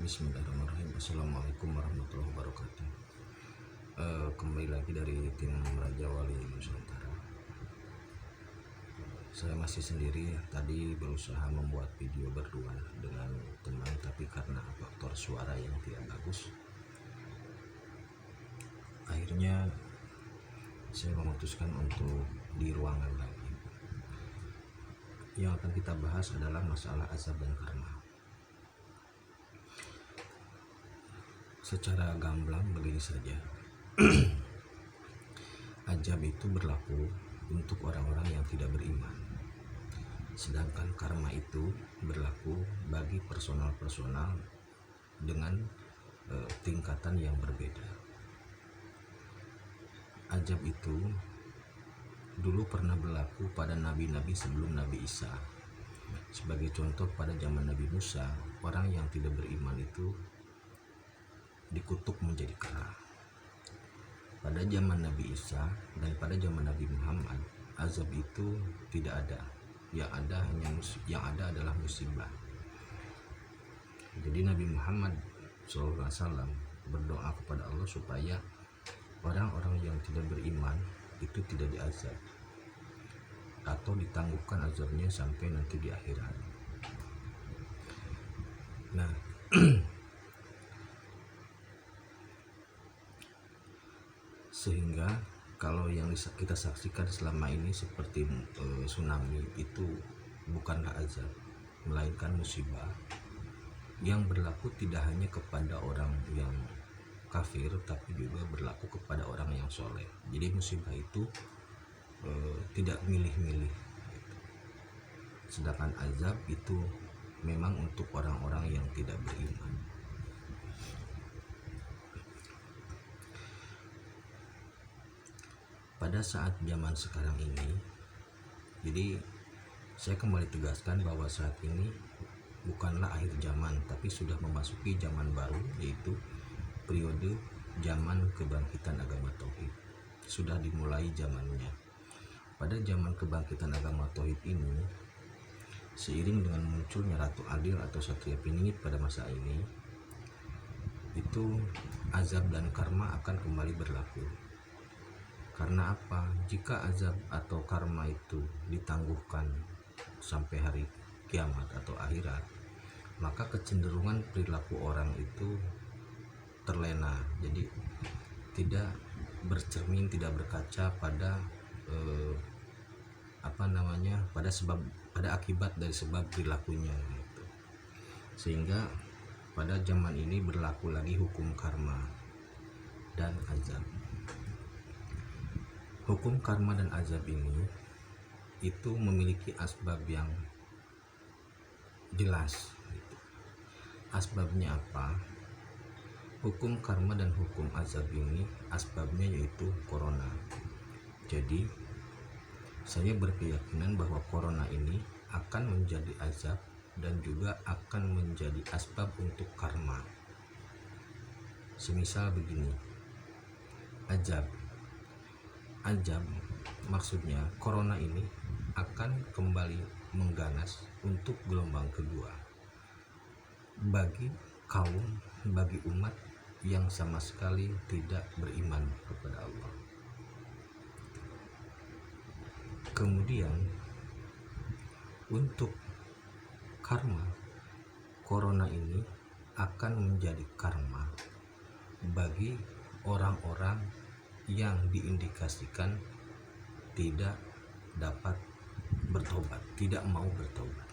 Bismillahirrahmanirrahim. Assalamualaikum warahmatullahi wabarakatuh. Kembali lagi dari tim Raja Wali Nusantara. Saya masih sendiri. Tadi berusaha membuat video berdua dengan teman, tapi karena faktor suara yang tidak bagus, akhirnya saya memutuskan untuk di ruangan lagi. Yang akan kita bahas adalah masalah azab dan karma. Secara gamblang begini saja. Azab itu berlaku untuk orang-orang yang tidak beriman, sedangkan karma itu berlaku bagi personal dengan tingkatan yang berbeda. Azab itu dulu pernah berlaku pada nabi-nabi sebelum Nabi Isa. Sebagai contoh, pada zaman Nabi Musa, orang yang tidak beriman itu dikutuk menjadi kera. Pada zaman Nabi Isa dan pada zaman Nabi Muhammad, azab itu tidak ada. Yang ada adalah musibah. Jadi Nabi Muhammad SAW berdoa kepada Allah supaya orang-orang yang tidak beriman itu tidak diazab atau ditangguhkan azabnya sampai nanti di akhirat. Nah, sehingga kalau yang kita saksikan selama ini seperti tsunami itu bukanlah azab, melainkan musibah yang berlaku tidak hanya kepada orang yang kafir, tapi juga berlaku kepada orang yang soleh. Jadi musibah itu tidak milih-milih. Sedangkan azab itu memang untuk orang-orang yang tidak beriman. Pada saat zaman sekarang ini, jadi saya kembali tegaskan bahwa saat ini bukanlah akhir zaman, tapi sudah memasuki zaman baru, yaitu periode zaman kebangkitan agama tauhid. Sudah dimulai zamannya. Pada zaman kebangkitan agama tauhid ini, seiring dengan munculnya Ratu Adil atau Satria Piningit pada masa ini, itu azab dan karma akan kembali berlaku. Karena apa? Jika azab atau karma itu ditangguhkan sampai hari kiamat atau akhirat, maka kecenderungan perilaku orang itu terlena. Jadi tidak bercermin, tidak berkaca pada pada akibat dari sebab perilakunya gitu. Sehingga pada zaman ini berlaku lagi hukum karma dan azab. Hukum karma dan azab ini itu memiliki asbab yang jelas. Asbabnya apa? Hukum karma dan hukum azab ini asbabnya yaitu corona. Jadi saya berkeyakinan bahwa corona ini akan menjadi azab dan juga akan menjadi asbab untuk karma. Semisal begini, azab maksudnya corona ini akan kembali mengganas untuk gelombang kedua bagi umat yang sama sekali tidak beriman kepada Allah. Kemudian untuk karma, corona ini akan menjadi karma bagi orang-orang yang diindikasikan tidak dapat bertobat, tidak mau bertobat.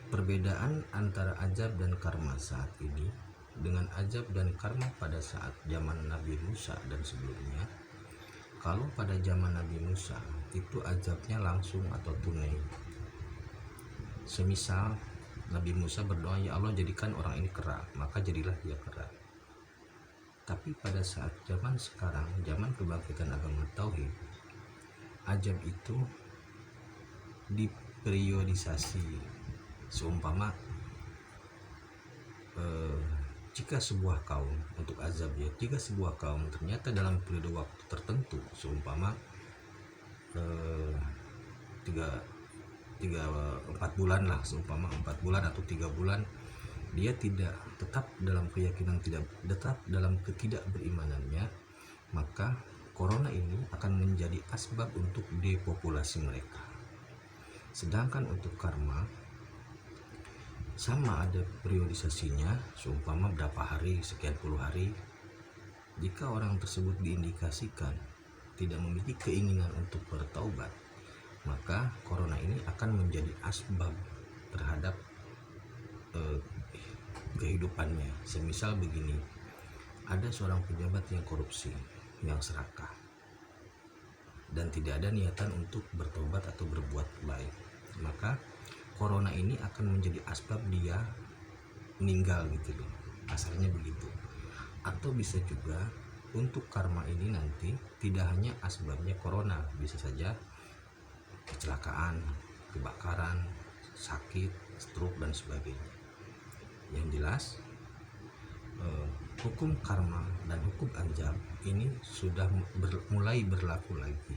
Perbedaan antara azab dan karma saat ini dengan azab dan karma pada saat zaman Nabi Musa dan sebelumnya. Kalau pada zaman Nabi Musa itu azabnya langsung atau tunai. Semisal Nabi Musa berdoa, ya Allah jadikan orang ini kera, maka jadilah dia kera. Tapi pada saat zaman sekarang, zaman kebangkitan agama tauhid, azab itu diperiodisasi. Seumpama jika sebuah kaum untuk azab ya, jika sebuah kaum ternyata dalam periode waktu tertentu, seumpama 4 bulan lah, seumpama 4 bulan atau 3 bulan dia tidak tetap dalam keyakinan, tidak tetap dalam ketidakberimanannya, maka corona ini akan menjadi asbab untuk depopulasi mereka. Sedangkan untuk karma sama ada periodisasinya, seumpama berapa hari, sekian puluh hari. Jika orang tersebut diindikasikan tidak memiliki keinginan untuk bertaubat, maka corona ini akan menjadi asbab terhadap kehidupannya. Semisal begini, ada seorang pejabat yang korupsi, yang serakah, dan tidak ada niatan untuk bertobat atau berbuat baik, maka corona ini akan menjadi asbab dia meninggal gitu loh, kasarnya begitu. Atau bisa juga untuk karma ini nanti tidak hanya asbabnya corona, bisa saja kecelakaan, kebakaran, sakit, stroke dan sebagainya. Yang jelas hukum karma dan hukum anjab ini sudah mulai berlaku lagi.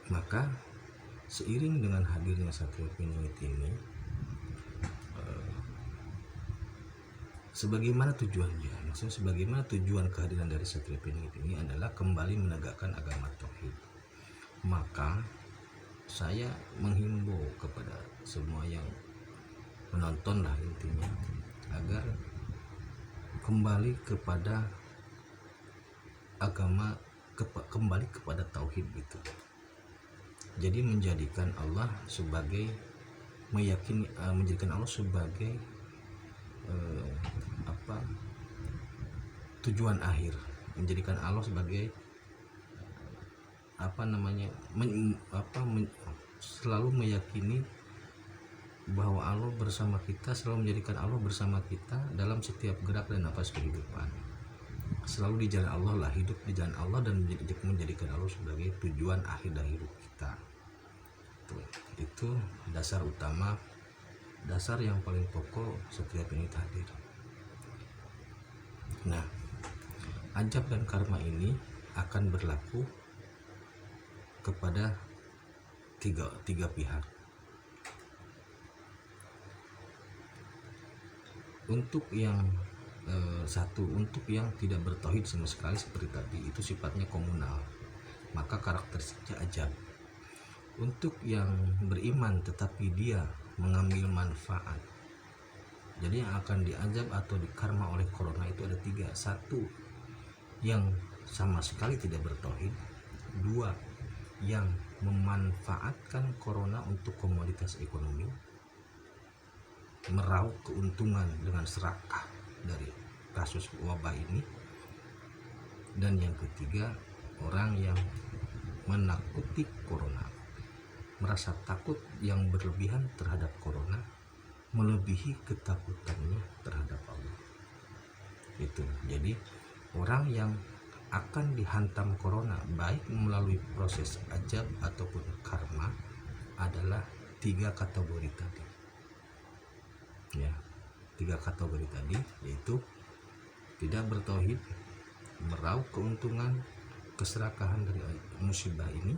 Maka seiring dengan hadirnya Satrio Piningit ini, sebagaimana tujuannya, maksudnya sebagaimana tujuan kehadiran dari Satrio Piningit ini adalah kembali menegakkan agama tauhid. Maka saya menghimbau kepada semua yang menonton lah intinya, agar kembali kepada agama, kembali kepada tauhid gitu. Jadi menjadikan Allah sebagai, menjadikan Allah sebagai tujuan akhir, menjadikan Allah sebagai selalu meyakini bahwa Allah bersama kita, selalu menjadikan Allah bersama kita dalam setiap gerak dan nafas kehidupan. Selalu di jalan Allah lah, hidup di jalan Allah, dan menjadikan Allah sebagai tujuan akhir dari hidup kita. Itu dasar utama, dasar yang paling pokok setiap ini hadir. Nah, ajab dan karma ini akan berlaku kepada tiga pihak. Untuk yang satu, untuk yang tidak bertauhid sama sekali seperti tadi, itu sifatnya komunal, maka karakteristiknya ajab. Untuk yang beriman tetapi dia mengambil manfaat, jadi yang akan diajab atau dikarma oleh corona itu ada tiga. Satu, yang sama sekali tidak bertauhid. Dua, yang memanfaatkan corona untuk komoditas ekonomi, meraup keuntungan dengan serakah dari kasus wabah ini. Dan yang ketiga, orang yang menakuti corona, merasa takut yang berlebihan terhadap corona, melebihi ketakutannya terhadap Allah. Itu jadi orang yang akan dihantam corona, baik melalui proses ajab ataupun karma, adalah tiga kategori tadi. Ya, tiga kategori tadi, yaitu tidak bertauhid, meraup keuntungan, keserakahan dari musibah ini,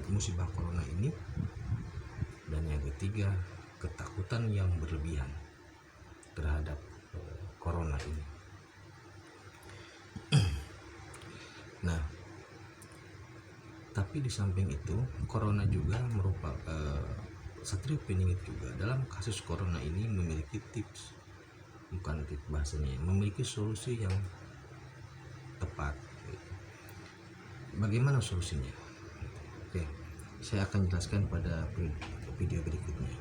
musibah corona ini, dan yang ketiga, ketakutan yang berlebihan terhadap corona ini. Nah, tapi di samping itu, corona juga merupakan Satrio Piningit juga dalam kasus corona ini memiliki tips, bukan tips bahasanya, memiliki solusi yang tepat. Bagaimana solusinya? Oke, saya akan jelaskan pada video berikutnya.